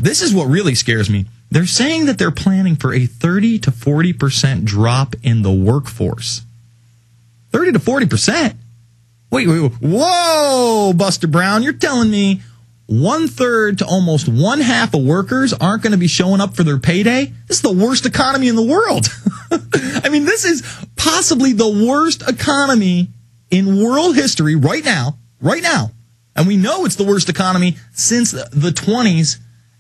This is what really scares me. They're saying that they're planning for a 30 to 40% drop in the workforce. 30 to 40%? Wait. Whoa, Buster Brown. You're telling me 1/3 to almost 1/2 of workers aren't going to be showing up for their payday? This is the worst economy in the world. I mean, this is possibly the worst economy in world history right now. And we know it's the worst economy since the 20s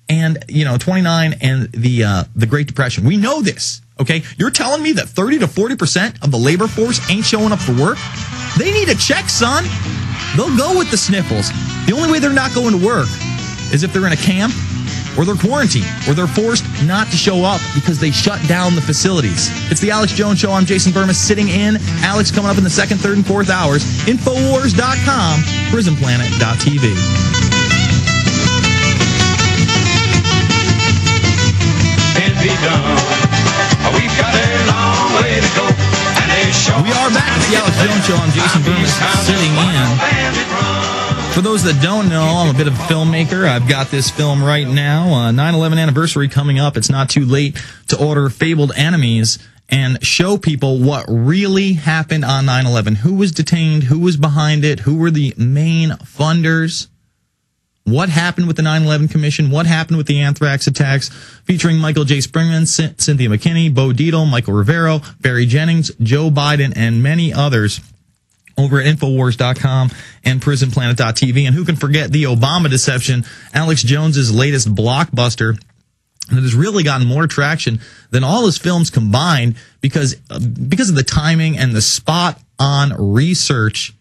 and, 29 and the Great Depression. We know this, okay? You're telling me that 30 to 40% of the labor force ain't showing up for work? They need a check, son. They'll go with the sniffles. The only way they're not going to work is if they're in a camp or they're quarantined or they're forced not to show up because they shut down the facilities. It's the Alex Jones Show. I'm Jason Bermas sitting in. Alex coming up in the second, third, and fourth hours. Infowars.com, prisonplanet.tv. Can't be done. We've got a long way to go. We are back. It's the Alex Jones Show. I'm Jason Bermas sitting in. For those that don't know, I'm a bit of a filmmaker. I've got this film right now, 9/11 anniversary coming up. It's not too late to order Fabled Enemies and show people what really happened on 9/11. Who was detained? Who was behind it? Who were the main funders? What happened with the 9/11 Commission? What happened with the anthrax attacks? Featuring Michael J. Springman, Cynthia McKinney, Bo Dietl, Michael Rivero, Barry Jennings, Joe Biden, and many others over at Infowars.com and PrisonPlanet.tv. And who can forget the Obama deception, Alex Jones's latest blockbuster that has really gotten more traction than all his films combined because of the timing and the spot-on research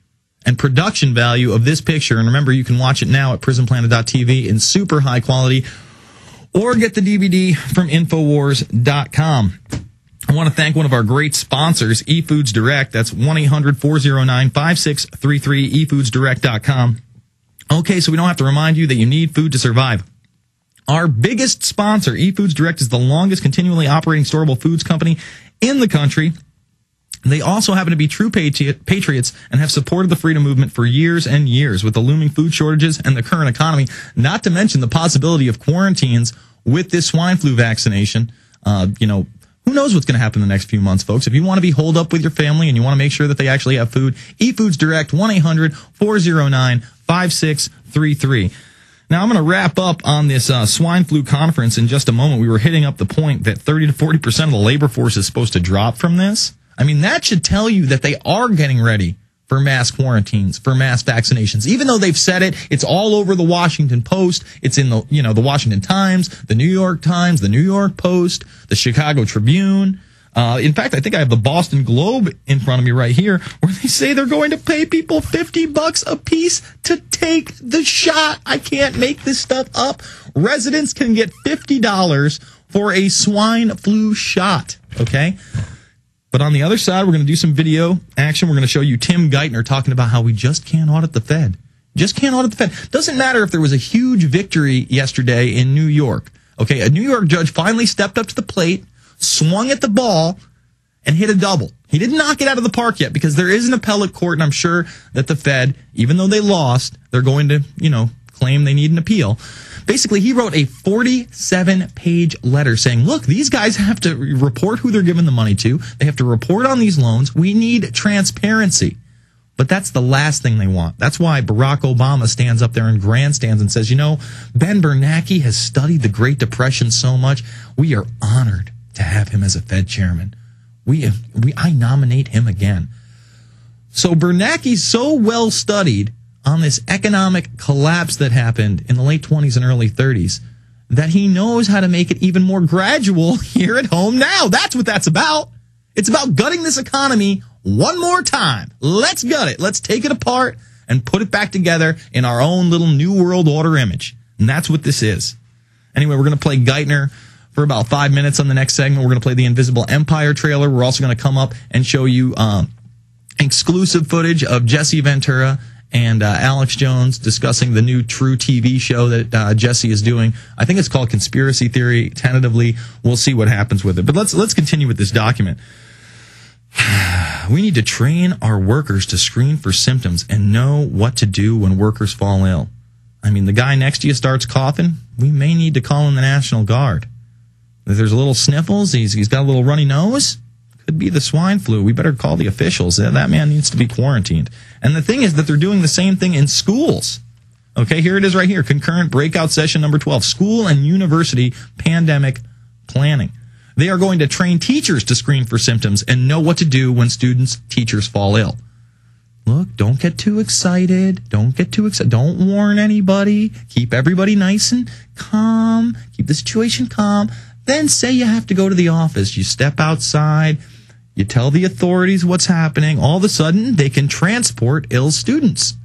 and production value of this picture. And remember, you can watch it now at PrisonPlanet.tv in super high quality or get the DVD from Infowars.com. I want to thank one of our great sponsors, eFoods Direct. That's 1-800-409-5633, eFoodsDirect.com. Okay, so we don't have to remind you that you need food to survive. Our biggest sponsor, eFoods Direct, is the longest continually operating storable foods company in the country. They also happen to be true patriots and have supported the freedom movement for years and years with the looming food shortages and the current economy, not to mention the possibility of quarantines with this swine flu vaccination. Who knows what's going to happen in the next few months, folks? If you want to be holed up with your family and you want to make sure that they actually have food, eFoods Direct, 1-800-409-5633. Now, I'm going to wrap up on this swine flu conference in just a moment. We were hitting up the point that 30 to 40% of the labor force is supposed to drop from this. I mean, that should tell you that they are getting ready for mass quarantines, for mass vaccinations. Even though they've said it, it's all over the Washington Post. It's in the Washington Times, the New York Times, the New York Post, the Chicago Tribune. In fact, I think I have the Boston Globe in front of me right here where they say they're going to pay people $50 a piece to take the shot. I can't make this stuff up. Residents can get $50 for a swine flu shot. Okay. But on the other side, we're going to do some video action. We're going to show you Tim Geithner talking about how we just can't audit the Fed. Just can't audit the Fed. Doesn't matter if there was a huge victory yesterday in New York. Okay, a New York judge finally stepped up to the plate, swung at the ball, and hit a double. He didn't knock it out of the park yet because there is an appellate court, and I'm sure that the Fed, even though they lost, they're going to, claim they need an appeal. Basically, he wrote a 47-page letter saying, look, these guys have to report who they're giving the money to. They have to report on these loans. We need transparency. But that's the last thing they want. That's why Barack Obama stands up there in grandstands and says, Ben Bernanke has studied the Great Depression so much. We are honored to have him as a Fed chairman. I nominate him again. So Bernanke's so well studied on this economic collapse that happened in the late 20s and early 30s that he knows how to make it even more gradual here at home now. That's what that's about. It's about gutting this economy one more time. Let's gut it. Let's take it apart and put it back together in our own little New World Order image. And that's what this is. Anyway, we're going to play Geithner for about 5 minutes on the next segment. We're going to play the Invisible Empire trailer. We're also going to come up and show you exclusive footage of Jesse Ventura and Alex Jones discussing the new True TV show that Jesse is doing. I think it's called Conspiracy Theory. Tentatively, we'll see what happens with it. But let's continue with this document. We need to train our workers to screen for symptoms and know what to do when workers fall ill. I mean, the guy next to you starts coughing, we may need to call in the National Guard. If there's a little sniffles, he's got a little runny nose, could be the swine flu. We better call the officials. That man needs to be quarantined. And the thing is that they're doing the same thing in schools. Okay, here it is right here. Concurrent breakout session number 12, school and university pandemic planning. They are going to train teachers to screen for symptoms and know what to do when teachers fall ill. Look, don't get too excited. Don't get too excited. Don't warn anybody. Keep everybody nice and calm. Keep the situation calm. Then say you have to go to the office. You step outside. You tell the authorities what's happening. All of a sudden, they can transport ill students.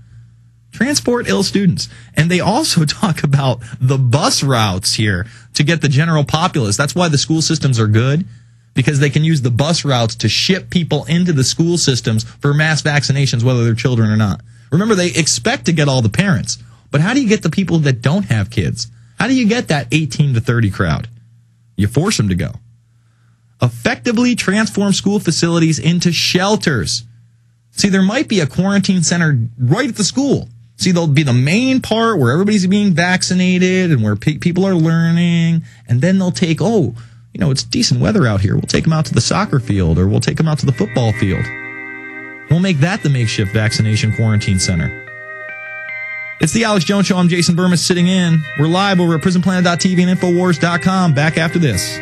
Transport ill students. And they also talk about the bus routes here to get the general populace. That's why the school systems are good, because they can use the bus routes to ship people into the school systems for mass vaccinations, whether they're children or not. Remember, they expect to get all the parents. But how do you get the people that don't have kids? How do you get that 18 to 30 crowd? You force them to go. Effectively transform school facilities into shelters. See, there might be a quarantine center right at the school. See, there'll be the main part where everybody's being vaccinated and where people are learning. And then they'll take, it's decent weather out here. We'll take them out to the soccer field, or we'll take them out to the football field. We'll make that the makeshift vaccination quarantine center. It's the Alex Jones Show. I'm Jason Bermas sitting in. We're live over at prisonplanet.tv and Infowars.com. Back after this.